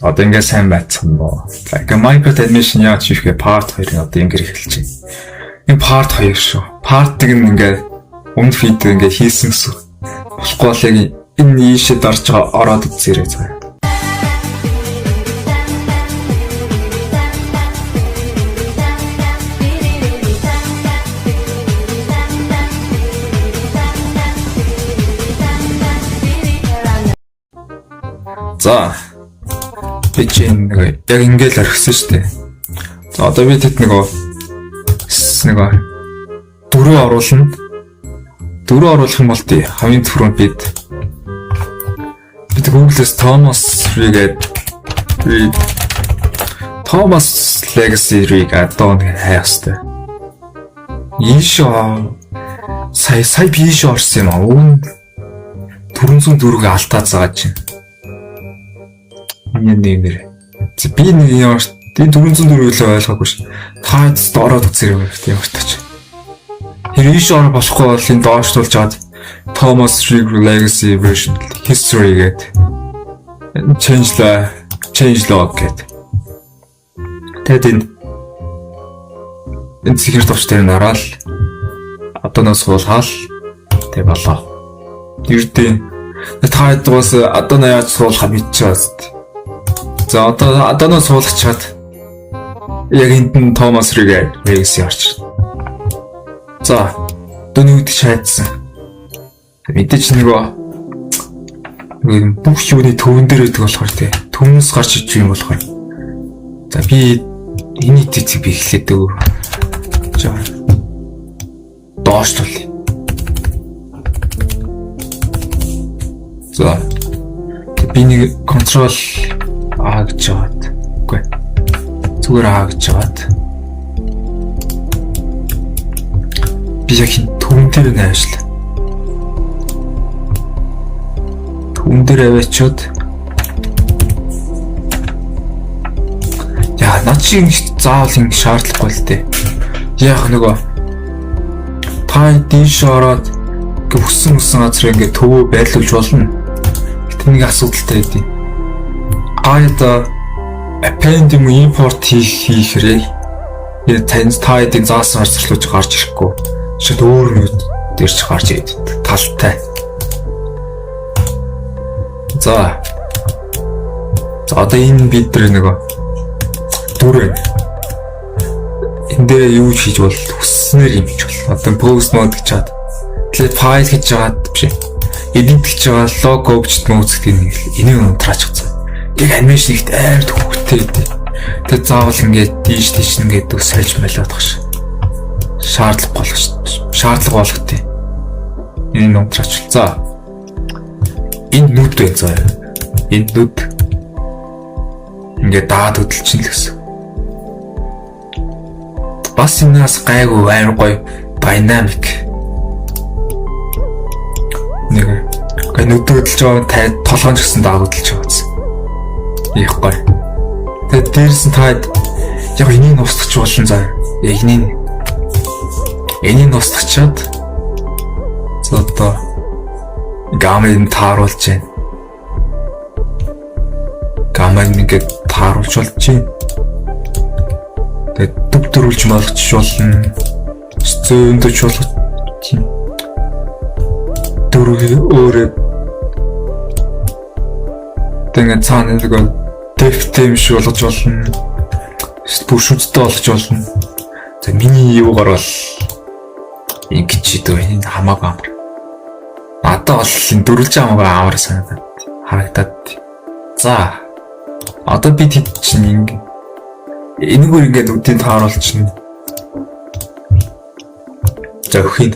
Одоо ингээд сайн байцсан боо. Like Minecraft animation яаж хийхээ part 2-ын одоо ингээд эхэлж байна. Энэ part 2 шүү. Part 1 нь ингээд өмнө feed ингээд хийсэн гэсэн. Болохгүй бол яг энэ ийшээ дарж байгаа ороод үзээрэй цаа. За би чинь яг ингээл орхисон шүү дээ. За одоо би тэт дөрөв оруулна. Дөрөв оруулах юм бол тий хамгийн түрүүнд бид Google-с Thomas Legacy-ийг одоо хайх хэрэгтэй. Ийшээ сая би ийшээ орсон юм аа. 404-г алтаа зааж чинь. Нэмэр. Би нэг юм тийм 404-ийг л ойлгоогүй ш. Та ороод үзэрэй тийм утгач. Хэрийш орох болохгүй бол энэ доошлуулж чад Thomas Legacy version history гэдэг change log гэдэг. Тэгээд энэ secret товчтой нараал одооноос суулгаал тэг болоо. Эрдээ та бас одоо яаж суулгах мэдчихвээ. За одооноос суулгачаад яг энд нь Thomas Legacy орчихно. За дөрөв үед шаардсан. Мэдээж нөгөө бүх юуны төвөн дээр байдаг болохоор тий. Төмнөөс гарч иж юм болохоор. За би энэ эцэг би эхлэдэг. За доошлуулъя. За би нэг control А гэж жаад. Үгүй. Зүгээр А гэж жаад. Би яг түн дээр найшла. Түн дээр аваачаад. Яа, над шиг заавал ингэ шаардлагагүй л дээ. Яг нөгөө та дийш ороод өссөн газар ингэ төвөө байрлуулж болно. Гэтэ нэг асуудалтай байдیں۔ Айда append юм import хийхрээ тань таадын заасан харцлууж гарч ирэхгүй шууд өөр нүд дээр ч гарч ирээд талтай. За одоо энэ бид нөгөө дүр энэ дээр юу хийж бол хүсснээр юм хийж бол одоо post mode гэж чад тэгээд файл хийж чад биш edit гэж байгаа logo object mode гэдэг нэг энийг унтраач гэсэн. Яг анимашн ихт амар төвхтэй. Тэгээд заавал ингээд тийш ингээд сольж малиадах ш. Шаардлага болгох тий. Энэ нутраач. За. Энэ нүд бай заа. Энэ нүд ингээд даад хөдөлчин л гэсэн. Бас энэс гайгүй амар гоё dynamic. Нэг нүд хөдөлж байгаа тай толгоон ч гэсэн даад хөдөлж байгаа. Яахгүй. Тэгээд дээрс нь таад яг энийг устгах болно заа. Яг энийг устгачаад за одоо гамыг тааруулж байна. Гамыг ингээд тааруулж болж байна. Тэгээд дөрвөлж болгоч болно. Зөөндөж болгоч. Дөрөв өөрөө тэгээд цаана нэг дефтэй юм шиг болгож болно. Бүршүүдтэй болгож болно. За миний юугаар бол ингэж хийдэг энэ хамаагүй амар. Надад бол энэ дөрвөлж хамаагүй амар санагдаад харагдаад. За одоо би тэд чинь энэгээр ингээд үдийн тааруулчихна. За өхин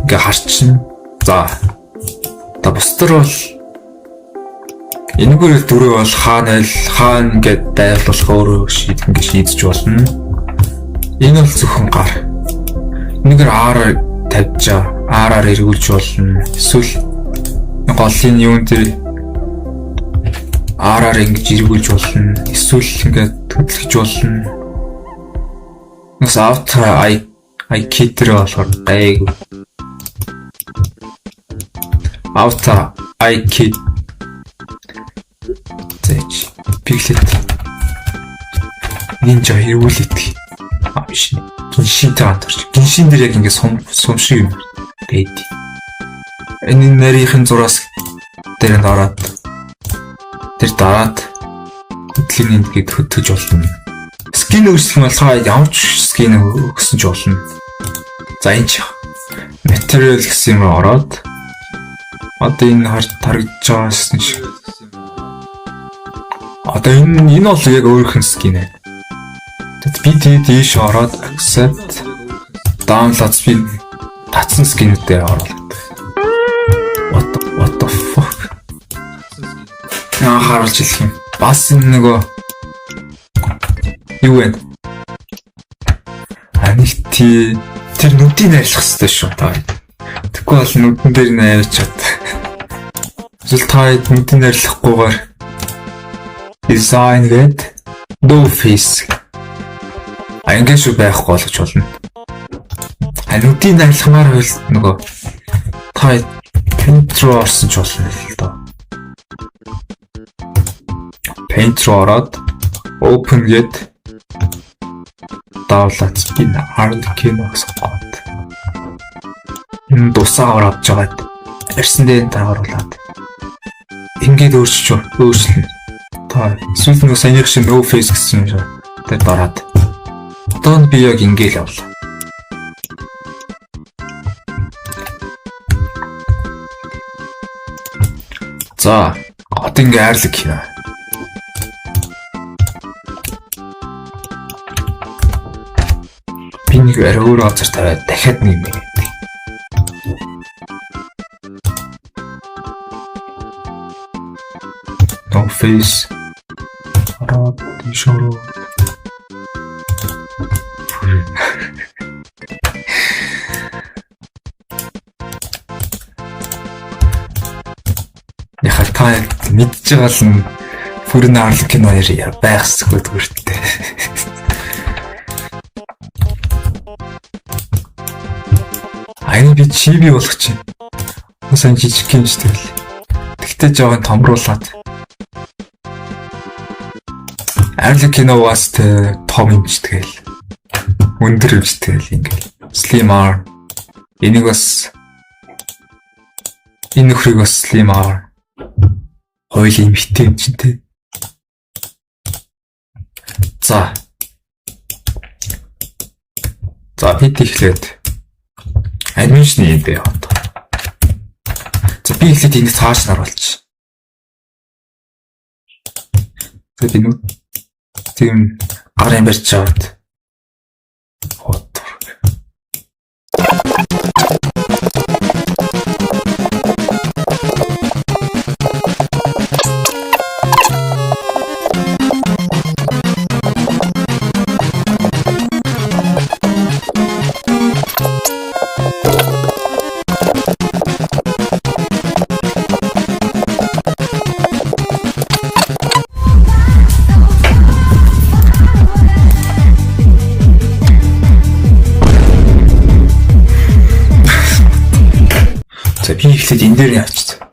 ингээ харчихна. За та бустар бол энэгээр дөрөв бол хаана ингээд дайрлуулах өөрөө шийдэж болно. Энэ бол зөвхөн гар. Энэгээр R тавьж R-аар эргүүлж болно. Эсвэл голын юун дээр R-аар ингэж эргүүлж болно. Эсвэл ингээд хөдлөж болно. Нас after I key дээр болохоор гайгүй. After I key гэж. Piglet. Ninja эргүүлээд. Биш. Гиншинтэй хамтарч. Гиншин дээр яг ингэ сум шиг юм байд. Энэ нарийнхэн зураас дээр нь ороод тэр дараад хөдөлгөөний гээд хөтгөж болно. Скин өөрчлөх нь болохоор ямар ч скин өгсөн ч болно. За энэ ч material гэсэн юм ороод одоо энэ харагдаж байгаасэн шиг. Одоо энэ бол яг өөрхөн скин ээ. Тэгэд би тийш ороод accept download spin татсан скинүүдээр оруулаад. What the fuck? Яа харуулж хэлэх юм. Бас нөгөө юу вэ? Тэр нүдийг найрлах хэрэгтэй шүү та. Тэгэхгүй бол нүдэн дээр найрч чад. Зөв та нүдийг найрлахгүйгээр design гээд no face. Англи шүү байхгүй болгож болно. Нүдийг найрлахмаар байл нөгөө та paint руу орсон ч болно л доо. Paint руу ороод open гээд download spin Arduino сонгоод энэ дусаа ороод жагаад арьсан дээр дагуулад ингээд өөрчлөнө. Та эсвэл нэг саяны шиг no face гэсэн юм шиг тэр дараад одоо би яг ингээд явлаа. За одоо ингээд хайрлаг хийнэ. Би нэг арай өөр газар тавиад дахиад нэг юм. No face. Араад тийшоо. Яхаа та мэдж байгаа л бүрэн арлаг кино яа байх зүгт бүртээ. Аян би чиби болох чинь. Усан жижиг юм шүү дээ. Тэгтээ жоохон томруулаад. Арлаг киноос том юмчтэй л. Өндөр юмчтэй л ингээл. Slim arm. Энийг бас энэ нөхрийг бас slim arm. Хойлын битээ юм чинь те. За бид ихлээд анимашны юм бэ одоо. За би ихлээд энийг цааш наруулчих. Тэгээд энэ тийм гарын барьж аваад. Би ихлээд энэ дээр явчихсан.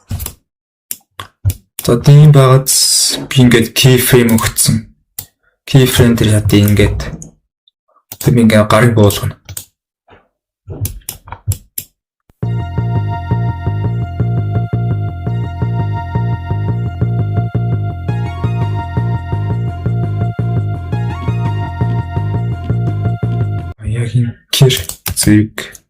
За тийм байгаад би ингээд keyframe өгсөн. Keyframe дээр яа ингээд тэр ингээд гарыг буулгана. Яг энэ зэрэг